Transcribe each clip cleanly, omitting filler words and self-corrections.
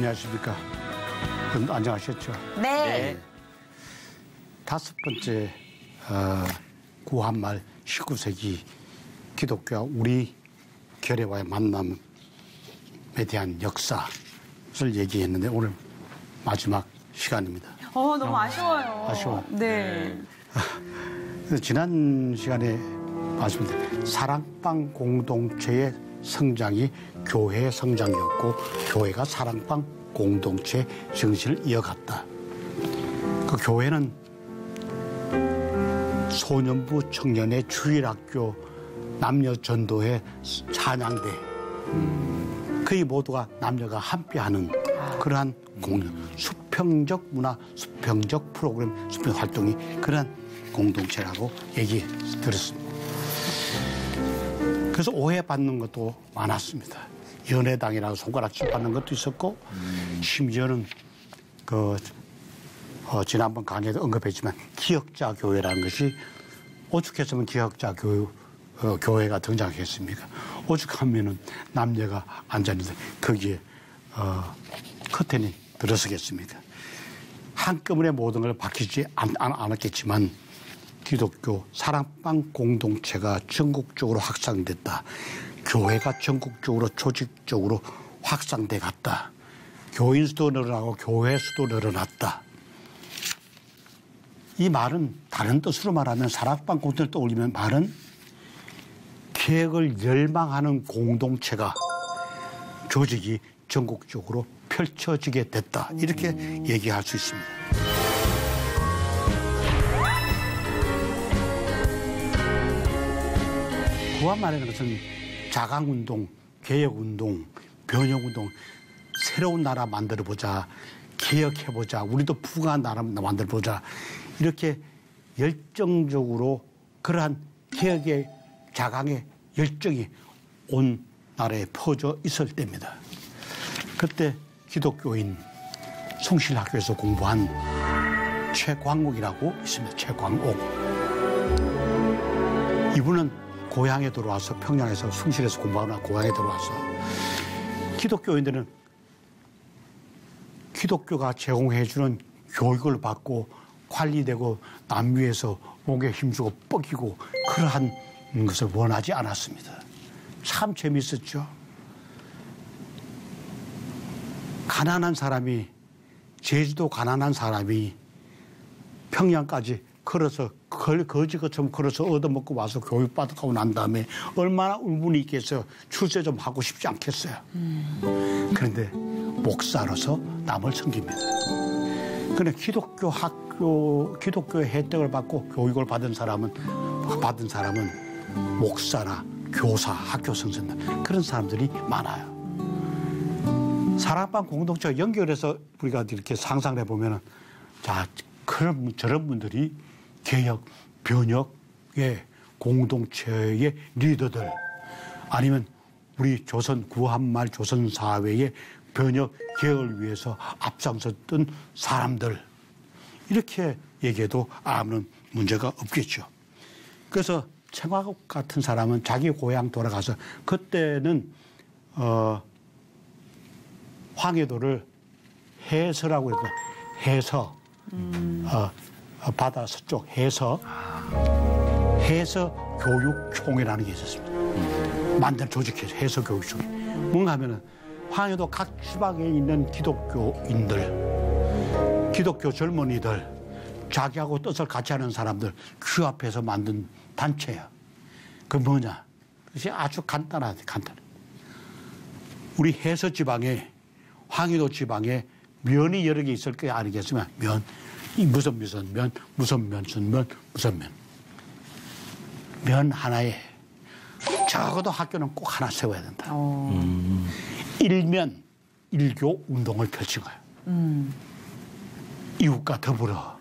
안녕하십니까. 안녕하셨죠? 네. 다섯 번째 구한말 19세기 기독교와 우리 결의와의 만남에 대한 역사를 얘기했는데 오늘 마지막 시간입니다. 너무 아쉬워요. 아쉬워. 네. 지난 시간에 말씀드린 사랑방 공동체의 성장이 교회의 성장이었고 교회가 사랑방 공동체 정신을 이어갔다. 그 교회는 소년부 청년의 주일학교 남녀 전도회 찬양대 거의 모두가 남녀가 함께하는 그러한 공연, 수평적 문화, 수평적 프로그램, 수평 활동이 그러한 공동체라고 얘기 들었습니다. 그래서 오해받는 것도 많았습니다. 연애당이라고 손가락질 받는 것도 있었고 심지어는 지난번 강의에도 언급했지만 기역자 교회라는 것이 오죽했으면 기역자 교회가 등장했습니까? 오죽하면은 남녀가 앉았는데 거기에 커튼이 들어서겠습니까? 한꺼번에 모든 걸 밝히지 않았겠지만 기독교 사랑방 공동체가 전국적으로 확산됐다. 교회가 전국적으로 조직적으로 확산돼 갔다. 교인 수도 늘어나고 교회 수도 늘어났다. 이 말은 다른 뜻으로 말하면 사랑방 공동체를 떠올리면 말은 개혁을 열망하는 공동체가 조직이 전국적으로 펼쳐지게 됐다. 이렇게 얘기할 수 있습니다. 구한말이라는 것은 자강운동, 개혁운동, 변혁운동, 새로운 나라 만들어보자, 개혁해보자, 우리도 부강한 나라 만들어보자 이렇게 열정적으로 그러한 개혁의 자강의 열정이 온 나라에 퍼져 있을 때입니다. 그때 기독교인 숭실학교에서 공부한 최광옥이라고 있습니다. 최광옥. 이분은 고향에 들어와서 평양에서 숭실에서 공부하거나 고향에 들어와서 기독교인들은 기독교가 제공해주는 교육을 받고 관리되고 남위에서 목에 힘주고 뻑이고 그러한 것을 원하지 않았습니다. 참 재미있었죠. 가난한 사람이 제주도 가난한 사람이 평양까지 걸어서 거지것처럼 걸어서 얻어먹고 와서 교육받고 난 다음에 얼마나 울분이 있겠어요. 출세 좀 하고 싶지 않겠어요. 그런데 목사로서 남을 섬깁니다. 그런데 기독교 학교, 기독교의 혜택을 받고 교육을 받은 사람은 목사나 교사, 학교 선생님 그런 사람들이 많아요. 사랑방 공동체와 연결해서 우리가 이렇게 상상을 해보면은 자, 저런 분들이 개혁, 변혁의 공동체의 리더들 아니면 우리 조선 구한말 조선 사회의 변혁, 개혁을 위해서 앞장섰던 사람들 이렇게 얘기해도 아무런 문제가 없겠죠. 그래서 최광옥 같은 사람은 자기 고향 돌아가서 그때는 황해도를 해서라고 해서 해서 바다 서쪽 해서 교육총회라는 게 있었습니다. 만든 조직해서 해서교육총회. 뭔가 하면은 황해도 각 지방에 있는 기독교인들, 기독교 젊은이들, 자기하고 뜻을 같이 하는 사람들 그 앞에서 만든 단체야. 그 뭐냐? 그것이 아주 간단해. 우리 해서 지방에 황해도 지방에 면이 여러 개 있을 거 아니겠으면 면. 이 무슨 면, 무슨 면. 면 하나에 적어도 학교는 꼭 하나 세워야 된다. 일면, 일교 운동을 펼친 거예요. 이웃과 더불어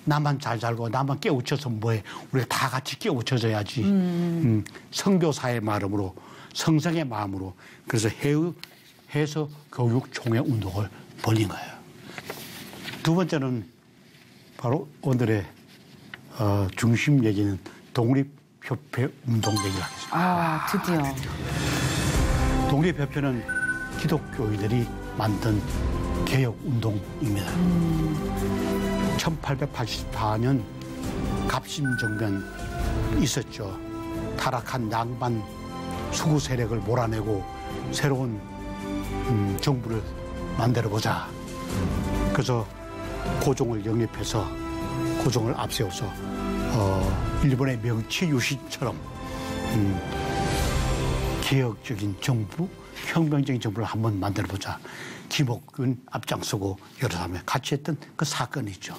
나만 잘 살고 나만 깨우쳐서 뭐해. 우리가 다 같이 깨우쳐져야지. 선교사의 마음으로 성성의 마음으로 그래서 해서 교육총회 운동을 벌린 거예요. 두 번째는 바로 오늘의 중심 얘기는 독립협회 운동 얘기를 하겠습니다. 드디어. 독립협회는 기독교인들이 만든 개혁운동입니다. 1884년 갑신정변 있었죠. 타락한 양반 수구 세력을 몰아내고 새로운 정부를 만들어보자. 그래서 고종을 영입해서 고종을 앞세워서 일본의 명치 유신처럼 개혁적인 정부, 혁명적인 정부를 한번 만들어보자. 김옥균 앞장서고 여러 사람이 같이 했던 그 사건이 있죠.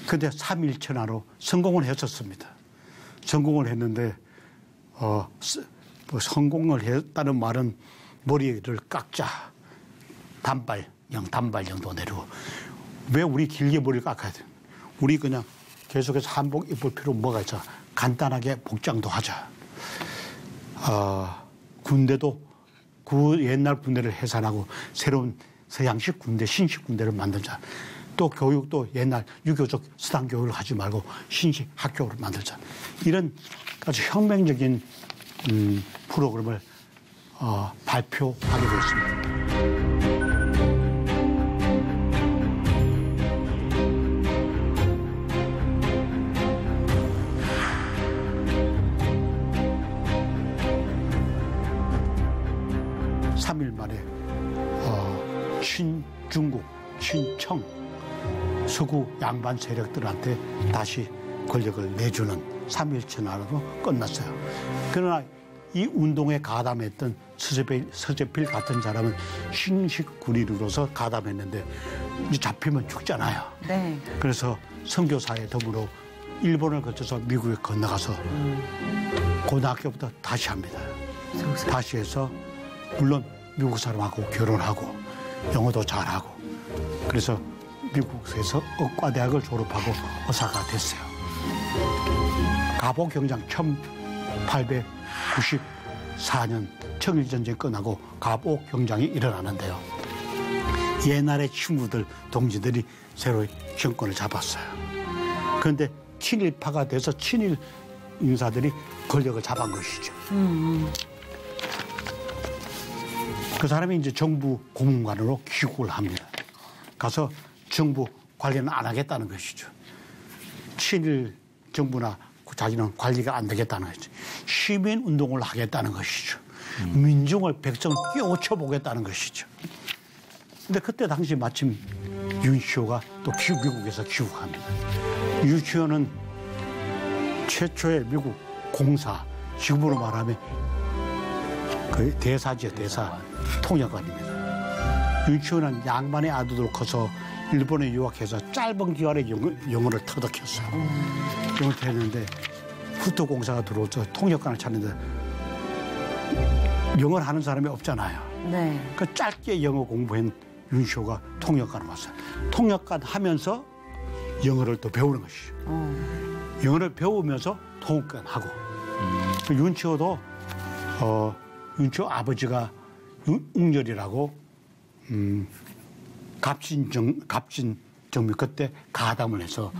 그런데 3.1천하로 성공을 했었습니다. 성공을 했는데 뭐 성공을 했다는 말은 머리를 깎자. 단발형 정도 내리고. 왜 우리 길게 머리를 깎아야 돼? 우리 그냥 계속해서 한복 입을 필요 뭐가 있어? 간단하게 복장도 하자. 군대도 그 옛날 군대를 해산하고 새로운 서양식 군대, 신식 군대를 만들자. 또 교육도 옛날 유교적 수단 교육을 하지 말고 신식 학교를 만들자. 이런 아주 혁명적인 프로그램을 발표하게 됐습니다. 친중국, 친청, 서구 양반 세력들한테 다시 권력을 내주는 3.1천하로 끝났어요. 그러나 이 운동에 가담했던 서재필 같은 사람은 신식 군인으로서 가담했는데 이제 잡히면 죽잖아요. 네. 그래서 선교사에 더불어 일본을 거쳐서 미국에 건너가서 고등학교부터 다시 합니다. 다시 해서 물론 미국 사람하고 결혼하고 영어도 잘하고 그래서 미국에서 의과대학을 졸업하고 의사가 됐어요. 갑오경장 1894년 청일전쟁 끝나고 갑오경장이 일어나는데요. 옛날의 친구들, 동지들이 새로 정권을 잡았어요. 그런데 친일파가 돼서 친일 인사들이 권력을 잡은 것이죠. 그 사람이 이제 정부 고문관으로 귀국을 합니다. 가서 정부 관리는 안 하겠다는 것이죠. 친일 정부나 자기는 관리가 안 되겠다는 것이죠. 시민운동을 하겠다는 것이죠. 민중을, 백성을 깨우쳐 보겠다는 것이죠. 근데 그때 당시 마침 윤시호가 또 미국에서 귀국합니다. 윤시호는 최초의 미국 공사, 지금으로 말하면 그 대사지요, 대사. 통역관입니다. 윤시호는 양반의 아들로 커서 일본에 유학해서 짧은 기간에 영어를 터득했어요. 영어를 했는데 후토공사가 들어오서 통역관을 찾는데 영어를 하는 사람이 없잖아요. 네. 그 짧게 영어 공부한 윤시호가 통역관을 왔어요. 통역관 하면서 영어를 또 배우는 것이죠. 영어를 배우면서 통역관 하고 윤시호도 윤시호 아버지가 웅렬이라고 갑진정비 그때 가담을 해서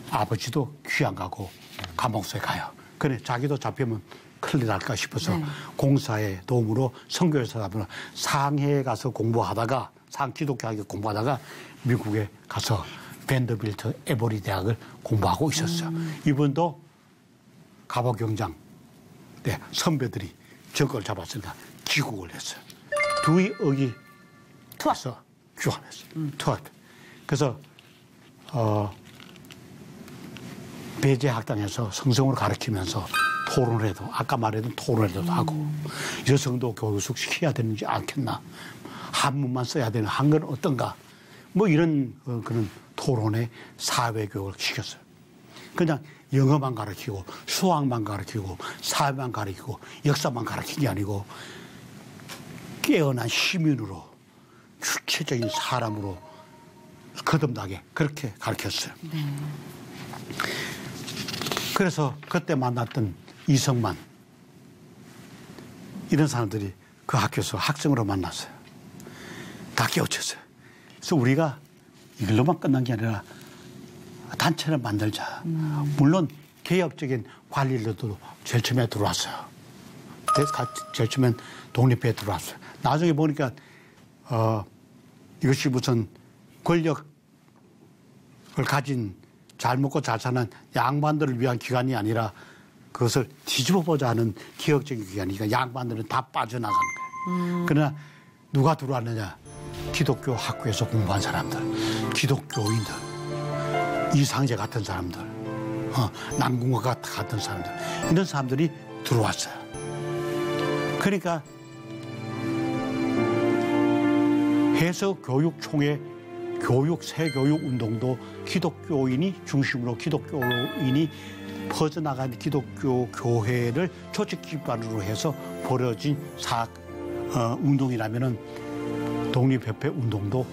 아버지도 귀양 가고 감옥소에 가요. 그래 자기도 잡히면 큰일 날까 싶어서 네. 공사의 도움으로 선교에서 상해에 가서 공부하다가 기독교학에 공부하다가 미국에 가서 밴더빌트 에버리 대학을 공부하고 있었어요. 이분도 갑오경장 때 선배들이 정권을 잡았으니까 귀국을 했어요. 두의 의기 투합해서 귀환했어요. 투합. 그래서 배제학당에서 성성으로 가르치면서 토론을 해도 아까 말했던 토론을 해도 하고 여성도 교육 시켜야 되는지 않겠나. 한문만 써야 되는 한글은 어떤가. 뭐 이런 그런 토론에 사회교육을 시켰어요. 그냥 영어만 가르치고 수학만 가르치고 사회만 가르치고 역사만 가르친 게 아니고 깨어난 시민으로 주체적인 사람으로 거듭나게 그렇게 가르쳤어요. 그래서 그때 만났던 이성만 이런 사람들이 그 학교에서 학생으로 만났어요. 다 깨우쳤어요. 그래서 우리가 이걸로만 끝난 게 아니라 단체를 만들자. 물론 개혁적인 관리들도 제일 처음에 들어왔어요. 제일 처음엔 독립회에 들어왔어요. 나중에 보니까 이것이 무슨 권력을 가진 잘 먹고 잘 사는 양반들을 위한 기관이 아니라 그것을 뒤집어보자 하는 기억적인 기관이니까 양반들은 다 빠져나가는 거예요. 그러나 누가 들어왔느냐? 기독교 학교에서 공부한 사람들, 기독교인들, 이상제 같은 사람들, 남궁화 같은 사람들, 이런 사람들이 들어왔어요. 그러니까 해서교육총회 새교육 운동도 기독교인이 중심으로 기독교인이 퍼져나간 기독교 교회를 조직 기반으로 해서 벌어진 운동이라면은 독립협회 운동도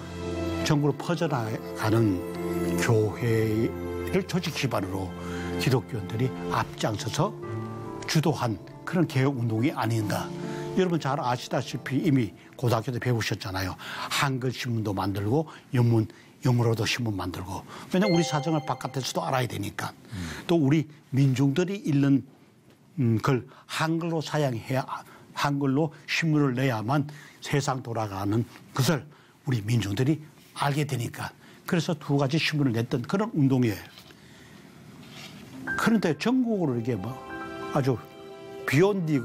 전국으로 퍼져나가는 교회를 조직 기반으로 기독교인들이 앞장서서 주도한 그런 개혁 운동이 아닌가. 여러분 잘 아시다시피 이미 고등학교 때 배우셨잖아요. 한글 신문도 만들고 영어로도 신문 만들고. 왜냐하면 우리 사정을 바깥에서도 알아야 되니까. 또 우리 민중들이 읽는 걸 한글로 사용해야, 한글로 신문을 내야만 세상 돌아가는 것을 우리 민중들이 알게 되니까. 그래서 두 가지 신문을 냈던 그런 운동이에요. 그런데 전국으로 이게 아주 비온디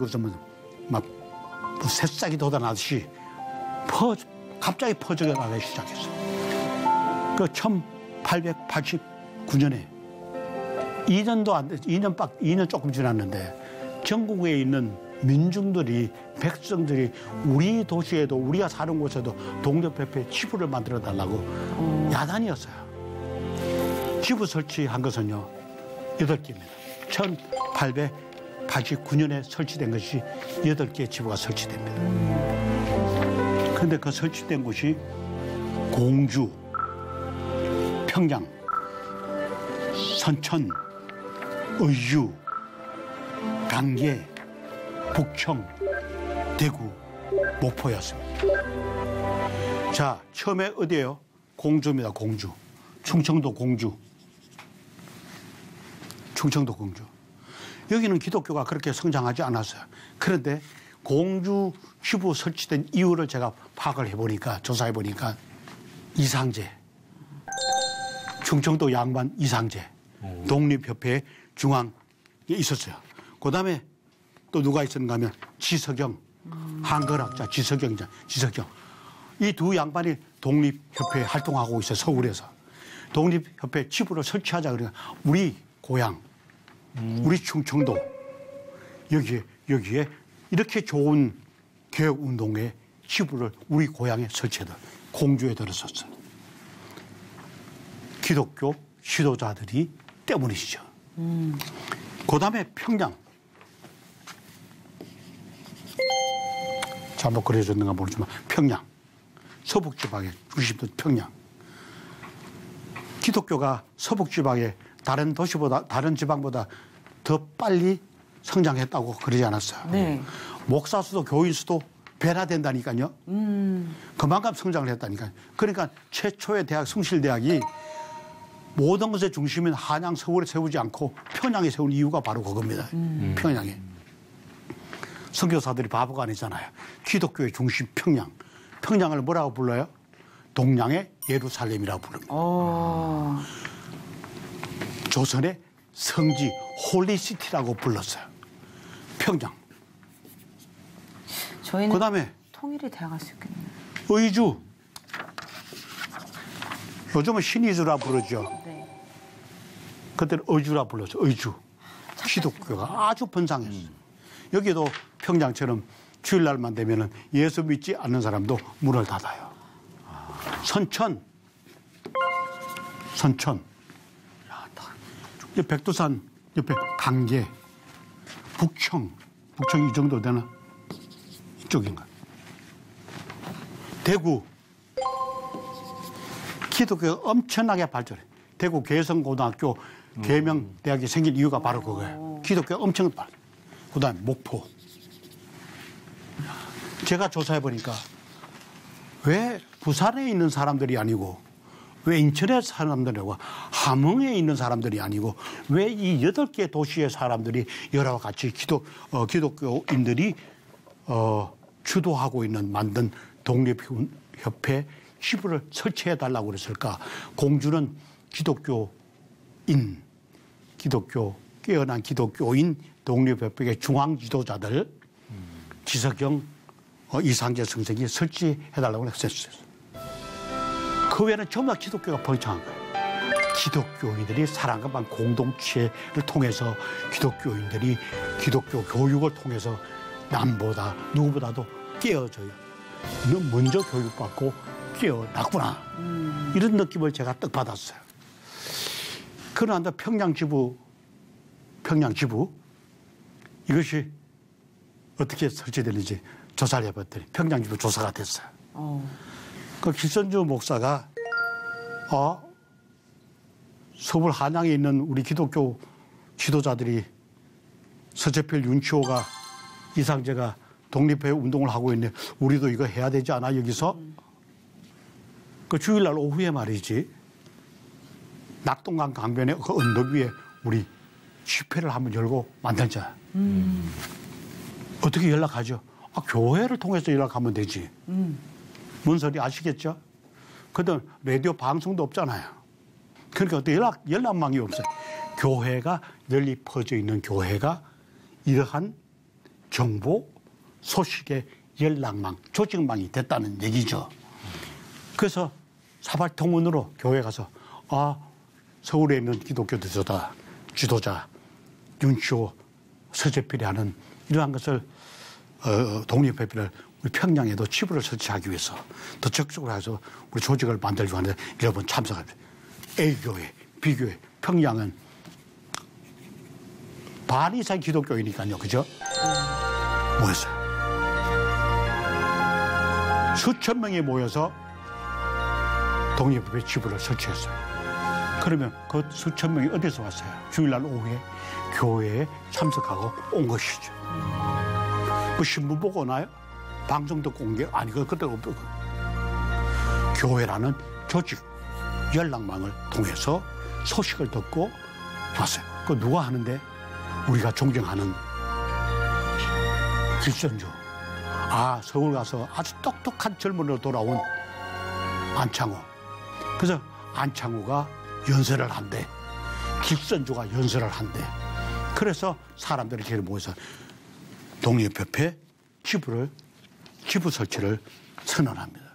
막 새싹이 돋아나듯이 갑자기 퍼져나가기 시작했어요. 그 1889년에 2년도 안 돼, 2년 조금 지났는데 전국에 있는 민중들이, 백성들이 우리 도시에도, 우리가 사는 곳에도 독립협회 지부를 만들어 달라고 야단이었어요. 지부 설치한 것은요, 8개입니다. 1889년에 설치된 것이 8개의 지부가 설치됩니다. 그런데 그 설치된 곳이 공주, 평양, 선천, 의주, 강계, 북청, 대구, 목포였습니다. 자, 처음에 어디예요? 공주입니다. 공주. 충청도 공주. 충청도 공주. 여기는 기독교가 그렇게 성장하지 않았어요. 그런데 공주 지부 설치된 이유를 제가 파악을 해보니까, 조사해보니까 이상제, 충청도 양반 이상제, 독립협회 중앙에 있었어요. 그 다음에 또 누가 있었는가 하면 지석영, 한글학자 지석영. 이 두 양반이 독립협회 활동하고 있어요. 서울에서. 독립협회 지부를 설치하자 그러니까 우리 고향, 우리 충청도 여기에 이렇게 좋은 개혁운동의 지부를 우리 고향에 설치해다 공주에 들어섰어요. 기독교 지도자들이 때문이시죠. 그 다음에 평양. 잘못 그려졌는가 모르지만 평양. 서북지방의 중심도 평양. 기독교가 서북지방에 다른 도시보다, 다른 지방보다 더 빨리 성장했다고 그러지 않았어요. 네. 목사 수도 교인 수도 변화된다니까요. 그만큼 성장을 했다니까요. 그러니까 최초의 대학, 성실대학이 모든 것의 중심인 한양, 서울에 세우지 않고 평양에 세운 이유가 바로 그겁니다. 평양에. 선교사들이 바보가 아니잖아요. 기독교의 중심 평양. 평양을 뭐라고 불러요? 동양의 예루살렘이라고 부릅니다. 조선의 성지 홀리시티라고 불렀어요. 평양. 저희는 그다음에 통일이 돼갈 수 있겠네요. 의주. 요즘은 신의주라 부르죠. 네. 그때는 의주라 불렀죠. 의주. 기독교가 아주 번성했어요. 여기도 평양처럼 주일날만 되면은 예수 믿지 않는 사람도 문을 닫아요. 선천. 백두산 옆에 강계, 북청이 이 정도 되나? 이쪽인가? 대구. 기독교가 엄청나게 발전해. 대구 개성고등학교 계명대학이 생긴 이유가 바로 그거예요. 기독교가 엄청 발전. 그 다음에 목포. 제가 조사해보니까 왜 부산에 있는 사람들이 아니고 왜 인천에 사람들이고 함흥에 있는 사람들이 아니고 왜 이 8개 도시의 사람들이 여러와 같이 기독교인들이 주도하고 있는 만든 독립협회 치부를 설치해달라고 그랬을까? 공주는 깨어난 기독교인 독립협회의 중앙 지도자들 지석영, 이상재 선생이 설치해달라고 했었어요. 그 외에는 전부 다 기독교가 번창한 거예요. 기독교인들이 사랑과 공동체를 통해서 기독교인들이 기독교 교육을 통해서 남보다 누구보다도 깨어져요. 먼저 교육받고 깨어났구나. 이런 느낌을 제가 딱 받았어요. 그러나 평양지부 이것이 어떻게 설치되는지 조사를 해봤더니 평양지부 조사가 됐어요. 그 길선주 목사가 서울 한양에 있는 우리 기독교 지도자들이 서재필, 윤치호가, 이상재가 독립회 운동을 하고 있는데 우리도 이거 해야 되지 않아 여기서? 그 주일날 오후에 말이지 낙동강 강변에 그 언덕 위에 우리 집회를 한번 열고 만들자. 어떻게 연락하죠? 교회를 통해서 연락하면 되지. 뭔 소리 아시겠죠? 그때 라디오 방송도 없잖아요. 그러니까 어떻게 연락망이 없어요. 교회가 널리 퍼져 있는 교회가 이러한 정보, 소식의 연락망, 조직망이 됐다는 얘기죠. 그래서 사발통문으로 교회 가서 서울에 있는 기독교 지도자 윤치호, 서재필이 하는 이러한 것을 독립협회를 우리 평양에도 치부를 설치하기 위해서 더 적극적으로 해서 우리 조직을 만들려고 하는데 여러분 참석합니다. A교회, B교회, 평양은 반 이상 기독교이니까요. 그죠? 모였어요. 수천 명이 모여서 독립협회 지부를 설치했어요. 그러면 그 수천 명이 어디서 왔어요? 주일날 오후에 교회에 참석하고 온 것이죠. 그 신문 보고 오나요? 방송 듣고 온 게 아니고 그때 교회라는 조직 연락망을 통해서 소식을 듣고 왔어요. 그 누가 하는데? 우리가 존경하는 길선주. 서울 가서 아주 똑똑한 젊은이로 돌아온 안창호. 그래서 안창호가 연설을 한대. 길선주가 연설을 한대. 그래서 사람들이 이렇게 모여서 독립협회 지부 설치를 선언합니다.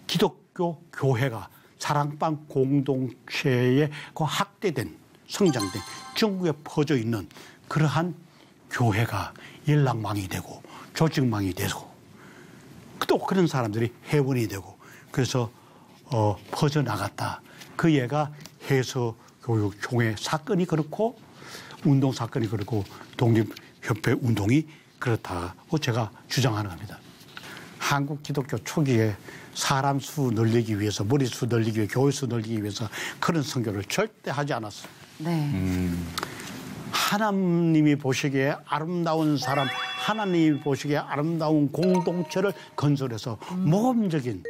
기독교 교회가 사랑방 공동체에 학대된, 성장된 전국에 퍼져 있는 그러한 교회가 연락망이 되고 조직망이 되고 또 그런 사람들이 회원이 되고 그래서 퍼져나갔다. 그 예가 해서교육총회 사건이 그렇고 운동 사건이 그렇고 독립협회 운동이 그렇다고 제가 주장하는 겁니다. 한국 기독교 초기에 사람 수 늘리기 위해서, 머리수 늘리기 위해, 교회 수 늘리기 위해서 그런 선교를 절대 하지 않았어요. 네. 하나님이 보시기에 아름다운 사람, 하나님이 보시기에 아름다운 공동체를 건설해서 모범적인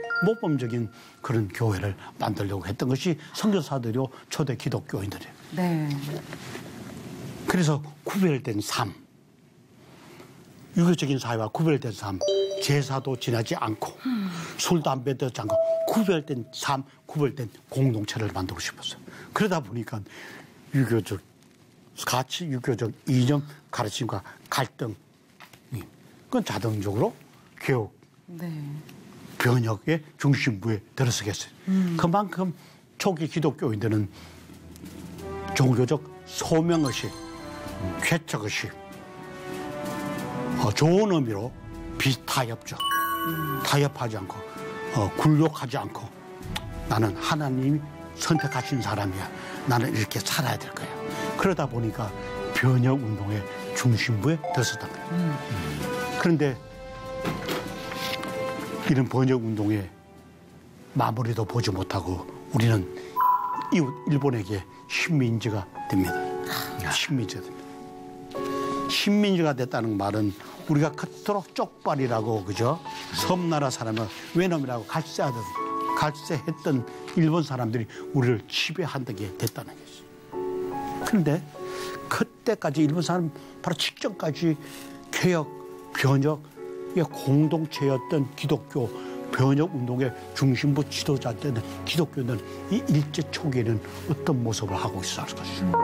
그런 교회를 만들려고 했던 것이 선교사들이요, 초대 기독교인들이에요. 네. 그래서 구별된 삶, 유교적인 사회와 구별된 삶, 제사도 지나지 않고 술, 담배 듣지 않고 구별된 삶, 구별된 공동체를 만들고 싶었어요. 그러다 보니까 유교적 가치, 유교적 이념, 가르침과 갈등이 그건 자동적으로 개혁, 변혁의 중심부에 들어서겠어요. 그만큼 초기 기독교인들은 종교적 소명의식, 쾌척의식, 좋은 의미로 비타협적, 타협하지 않고 굴욕하지 않고 나는 하나님이 선택하신 사람이야. 나는 이렇게 살아야 될 거야. 그러다 보니까 변혁운동의 중심부에 들어섰단 말이에요. 그런데 이런 번역운동의 마무리도 보지 못하고 우리는 이웃 일본에게 식민지가 됩니다. 식민지가 됩니다. 식민지가 됐다는 말은 우리가 그토록 쪽발이라고, 그죠? 섬나라 사람을 외놈이라고 갈세했던 일본 사람들이 우리를 지배한다는 게 됐다는 거지. 그런데 그때까지 일본 사람 바로 직전까지 개혁, 변혁의 공동체였던 기독교, 변혁 운동의 중심부 지도자들은 기독교는 이 일제 초기에는 어떤 모습을 하고 있었을 것입니다.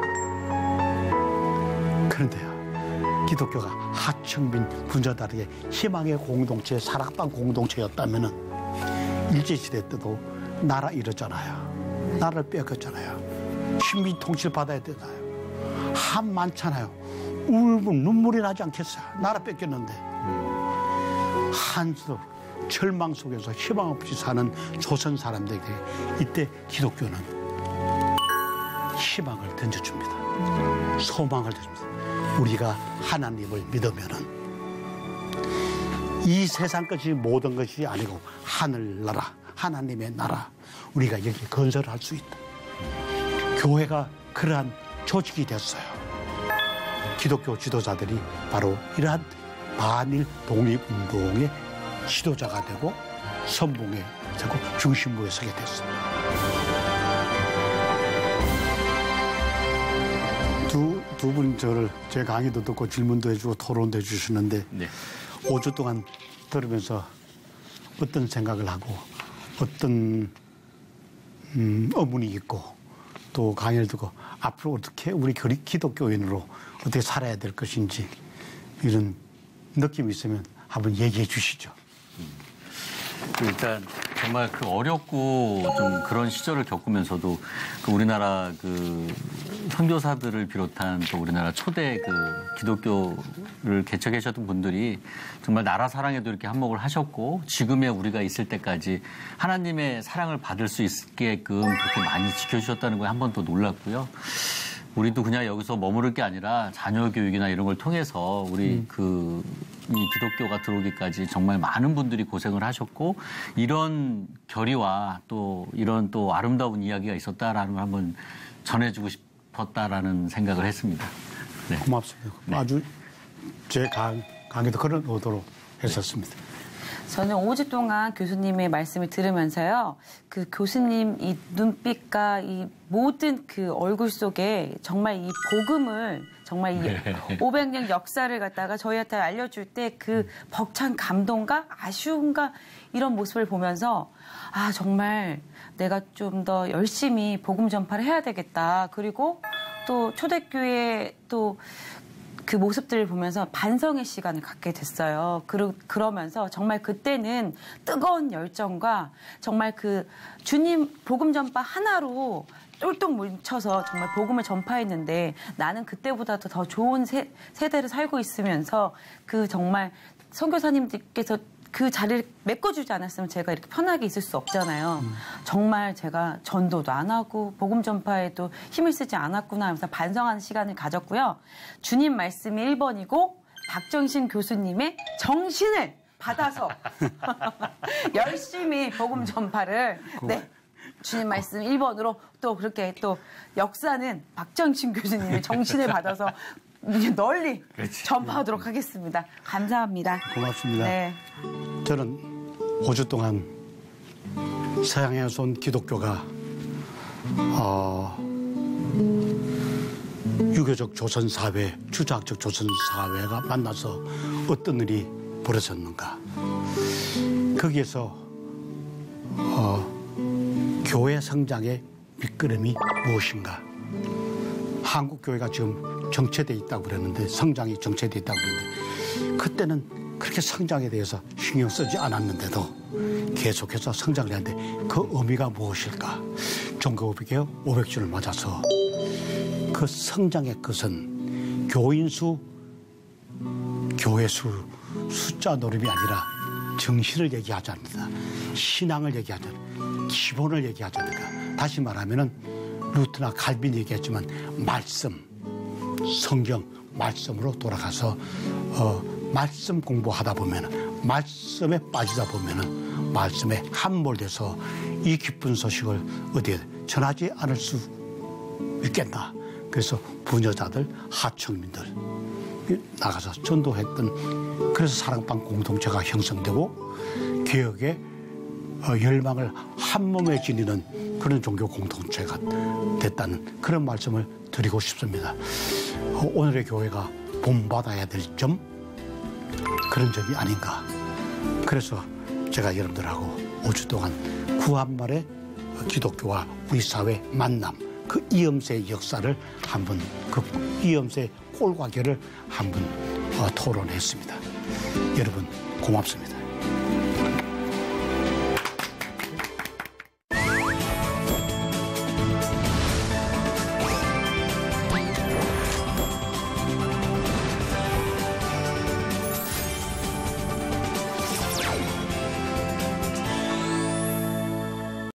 그런데요, 기독교가 하청민 분자들에게 희망의 공동체, 사랑방 공동체였다면은 일제시대 때도 나라 잃었잖아요. 나라를 뺏겼잖아요. 식민 통치를 받아야 되나요? 한 많잖아요. 울고 눈물이 나지 않겠어요. 나라 뺏겼는데. 한스럽 절망 속에서 희망 없이 사는 조선 사람들에게 이때 기독교는 희망을 던져줍니다. 소망을 던집니다. 우리가 하나님을 믿으면은 이 세상 것이 모든 것이 아니고 하늘나라, 하나님의 나라, 우리가 여기 건설할 수 있다. 교회가 그러한 조직이 됐어요. 기독교 지도자들이 바로 이러한 반일 독립운동의 지도자가 되고 선봉에 서고 중심부에 서게 됐습니다. 두 분 저를 제 강의도 듣고 질문도 해주고 토론도 해주시는데 네. 5주 동안 들으면서 어떤 생각을 하고 어떤 의문이 있고 또 강의를 듣고 앞으로 어떻게 우리 기독교인으로 어떻게 살아야 될 것인지 이런 느낌이 있으면 한번 얘기해 주시죠. 일단 정말 그 어렵고 좀 그런 시절을 겪으면서도 그 우리나라 그 선교사들을 비롯한 또 우리나라 초대 그 기독교를 개척하셨던 분들이 정말 나라 사랑에도 이렇게 한몫을 하셨고 지금의 우리가 있을 때까지 하나님의 사랑을 받을 수 있게끔 그렇게 많이 지켜주셨다는 거에 한 번 더 놀랐고요. 우리도 그냥 여기서 머무를 게 아니라 자녀 교육이나 이런 걸 통해서 우리 이 기독교가 들어오기까지 정말 많은 분들이 고생을 하셨고 이런 결의와 또 이런 또 아름다운 이야기가 있었다라는 걸 한번 전해주고 싶었다라는 생각을 했습니다. 네. 고맙습니다. 네. 아주 제 강의도 그런 의도로 했었습니다. 저는 5주 동안 교수님의 말씀을 들으면서요, 그 교수님 이 눈빛과 이 모든 그 얼굴 속에 정말 이 복음을 정말 이 500년 역사를 갖다가 저희한테 알려줄 때 그 벅찬 감동과 아쉬움과 이런 모습을 보면서 아, 정말 내가 좀 더 열심히 복음 전파를 해야 되겠다. 그리고 또 초대교회 또 그 모습들을 보면서 반성의 시간을 갖게 됐어요. 그러면서 정말 그때는 뜨거운 열정과 정말 그 주님 복음 전파 하나로 똘똘 뭉쳐서 정말 복음을 전파했는데 나는 그때보다도 더 좋은 세대를 살고 있으면서 그 정말 선교사님들께서 그 자리를 메꿔주지 않았으면 제가 이렇게 편하게 있을 수 없잖아요. 정말 제가 전도도 안 하고 복음 전파에도 힘을 쓰지 않았구나 하면서 반성하는 시간을 가졌고요. 주님 말씀이 1번이고 박정신 교수님의 정신을 받아서 열심히 복음 전파를 네. 주님 말씀 1번으로 또 그렇게 또 역사는 박정신 교수님의 정신을 받아서 널리 그렇지. 전파하도록 하겠습니다. 감사합니다. 고맙습니다. 네. 저는 5주 동안 서양에서 온 기독교가 유교적 조선사회, 주자학적 조선사회가 만나서 어떤 일이 벌어졌는가. 거기에서 교회 성장의 밑거름이 무엇인가. 한국 교회가 지금 정체돼 있다고 그랬는데 성장이 정체돼 있다고 그랬는데 그때는 그렇게 성장에 대해서 신경 쓰지 않았는데도 계속해서 성장을 하는데 그 의미가 무엇일까? 종교개혁 500주를 맞아서 그 성장의 것은 교인 수, 교회 수, 숫자 노름이 아니라 정신을 얘기하지 않는다. 신앙을 얘기하지 않는다. 기본을 얘기하지 않는다. 다시 말하면은 루트나 칼빈이 얘기했지만 말씀, 성경 말씀으로 돌아가서 말씀 공부하다 보면 말씀에 빠지다 보면 말씀에 함몰돼서 이 기쁜 소식을 어디에 전하지 않을 수 있겠나. 그래서 부녀자들, 하청민들 나가서 전도했던 그래서 사랑방 공동체가 형성되고 개혁의 열망을 한 몸에 지니는 그런 종교 공동체가 됐다는 그런 말씀을 드리고 싶습니다. 오늘의 교회가 본받아야 될 점 그런 점이 아닌가. 그래서 제가 여러분들하고 5주 동안 구한말의 기독교와 우리 사회 만남, 그 이음새의 역사를 한번, 그 이음새의 꼴과 결을 한번 토론했습니다. 여러분 고맙습니다.